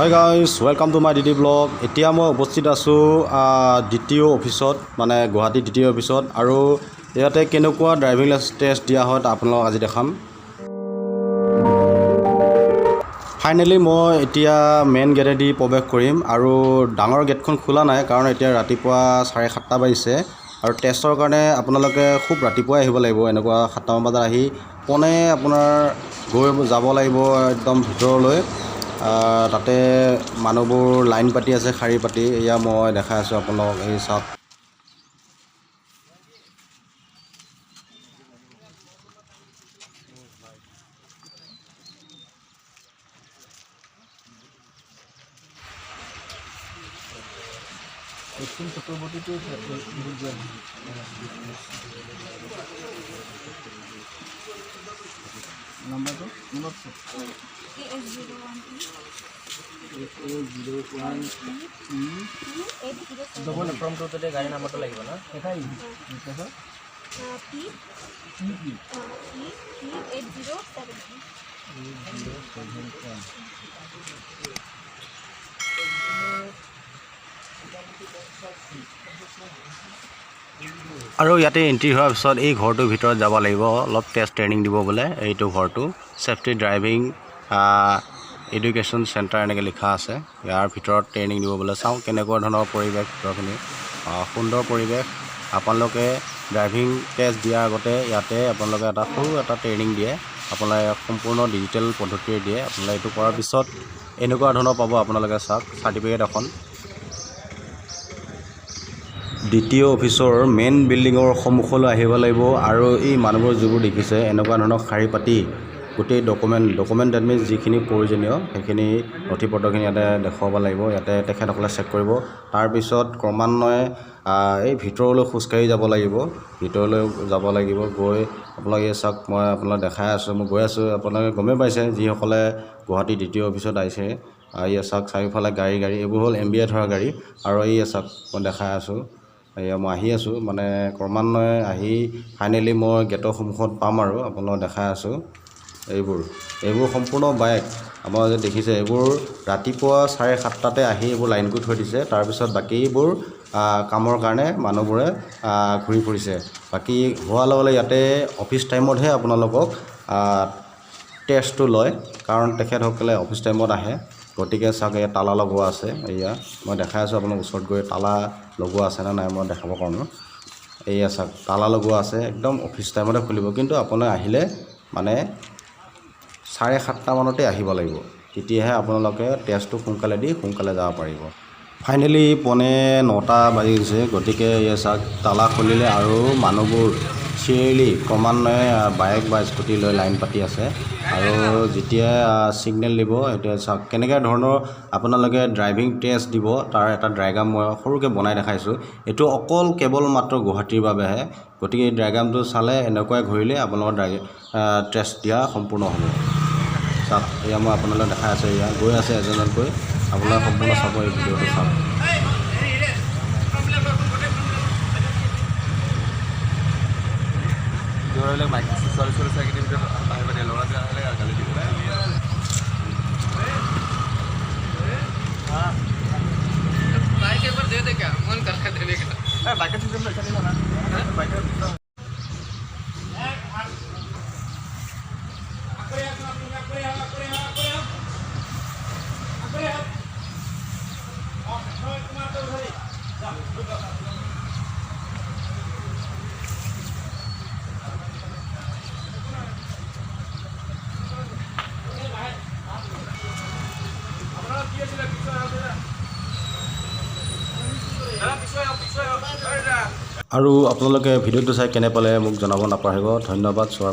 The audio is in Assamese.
Hi guys, welcome to my DD vlog. এতিয়া মই উপস্থিত আছো দ্বিতীয় অফিসত মানে গুৱাহাটী দ্বিতীয় অফিসত আৰু ইয়াতে কেনেকুৱা ড্ৰাইভিং টেষ্ট দিয়া হয় আপোনালোকক আজি দেখাম। ফাইনালি মই এতিয়া মেইন গেটেদি প্ৰৱেশ কৰিম আৰু ডাঙৰ গেটখন খোলা নাই কাৰণ এতিয়া ৰাতিপুৱা 7:30 বাজিছে আৰু টেষ্টৰ কাৰণে আপোনালোকে খুব ৰাতিপুৱাই আহিব লাগিব। এনেকুৱা 7মান বজাত আহি পনে আপোনাৰ গৈ যাব লাগিব একদম ভিতৰলৈ। তাতে মানুহবোৰ লাইন পাতি আছে, শাৰী পাতি। এয়া মই দেখাই আছোঁ আপোনালোকক, এই চাওক। গাড়ী নাম্বাৰটো লাগিব না আৰু ইয়াতে এন্ট্ৰি হোৱাৰ পিছত এই ঘৰটোৰ ভিতৰত যাব লাগিব। অলপ টেষ্ট ট্ৰেইনিং দিব বোলে। এইটো ঘৰটো সেফটি ড্ৰাইভিং এডুকেশ্যন চেণ্টাৰ এনেকৈ লিখা আছে। ইয়াৰ ভিতৰত ট্ৰেইনিং দিব বোলে। চাওঁ কেনেকুৱা ধৰণৰ পৰিৱেশ, ভিতৰখিনি সুন্দৰ পৰিৱেশ। আপোনালোকে ড্ৰাইভিং টেষ্ট দিয়াৰ আগতে ইয়াতে আপোনালোকে সৰু এটা ট্ৰেইনিং দিয়ে। আপোনালোকে সম্পূৰ্ণ ডিজিটেল পদ্ধতিৰে দিয়ে। আপোনালোকে এইটো কৰাৰ পিছত এনেকুৱা ধৰণৰ পাব। আপোনালোকে চাওক চাৰ্টিফিকেট এখন। দ্বিতীয় অফিচৰ মেইন বিল্ডিঙৰ সন্মুখলৈ আহিব লাগিব আৰু এই মানুহবোৰ যিবোৰ দেখিছে এনেকুৱা ধৰণৰ শাৰী পাতি গোটেই ডকুমেণ্ট ডেট মিনছ যিখিনি প্ৰয়োজনীয় সেইখিনি নথিপত্ৰখিনি ইয়াতে দেখুৱাব লাগিব। ইয়াতে তেখেতসকলে চেক কৰিব। তাৰপিছত ক্ৰমান্বয়ে এই ভিতৰলৈ খোজকাঢ়ি যাব লাগিব। ভিতৰলৈ যাব লাগিব। গৈ আপোনালোকে চাওক, মই আপোনালোকক দেখাই আছোঁ। মই গৈ আছোঁ। আপোনালোকে গমেই পাইছে যিসকলে গুৱাহাটী দ্বিতীয় অফিচত আহিছে। এয়া চাওক চাৰিওফালে গাড়ী এইবোৰ হ'ল MBI ধৰা গাড়ী। আৰু এয়া চাওক মই দেখাই আছোঁ। এয়া মই আহি আছোঁ, মানে ক্ৰমান্বয়ে আহি ফাইনেলি মই গেটৰ সন্মুখত পাম আৰু আপোনালোকক দেখাই আছোঁ। এইবোৰ সম্পূৰ্ণ বাইক। আপোনালোকে দেখিছে এইবোৰ ৰাতিপুৱা 7:30 আহি এইবোৰ লাইন কৰি থৈ দিছে। তাৰপিছত বাকীবোৰ কামৰ কাৰণে মানুহবোৰে ঘূৰি ফুৰিছে। বাকী হোৱাৰ লগে ইয়াতে অফিচ টাইমতহে আপোনালোকক টেষ্টটো লয়, কাৰণ তেখেতসকলে অফিচ টাইমত আহে। গতিকে চাওক ইয়াত তালা লগোৱা আছে। এয়া মই দেখাই আছোঁ আপোনাক ওচৰত গৈ। তালা লগোৱা আছে নে নাই মই দেখাব কাৰণে। এয়া চাওক তালা লগোৱা আছে। একদম অফিচ টাইমতে খুলিব, কিন্তু আপোনালোকে আহিলে মানে 7:30 মানতে আহিব লাগিব। তেতিয়াহে আপোনালোকে টেষ্টটো সোনকালে যাব পাৰিব। ফাইনেলি পনে 9টা বাজি গৈছে। গতিকে এয়া চাওক তালা খুলিলে আৰু মানুহবোৰ চিৰিয়েলি ক্ৰমান্বয়ে বাইক বা স্কুটি লৈ লাইন পাতি আছে। আৰু যেতিয়া ছিগনেল দিব এতিয়া চাওক কেনেকুৱা ধৰণৰ আপোনালোকে ড্ৰাইভিং টেষ্ট দিব তাৰ এটা ডায়েগ্ৰাম মই সৰুকৈ বনাই দেখাইছোঁ। এইটো অকল কেৱল মাত্ৰ গুৱাহাটীৰ বাবেহে। গতিকে এই ডায়েগ্ৰামটো চালে এনেকুৱাই ঘূৰিলে আপোনালোকৰ টেষ্ট দিয়া সম্পূৰ্ণ হ'ব। চাওক এয়া মই আপোনালোকে দেখাই আছোঁ। এয়া গৈ আছে এজনকৈ। আপোনালোকে সম্পূৰ্ণ চাব এই ভিডিঅ'টো চাওক। আৰু আপোনালোকে ভিডিঅ'টো চাই কেনে পালে মোক জনাব নাপাহৰিব। ধন্যবাদ চোৱাৰ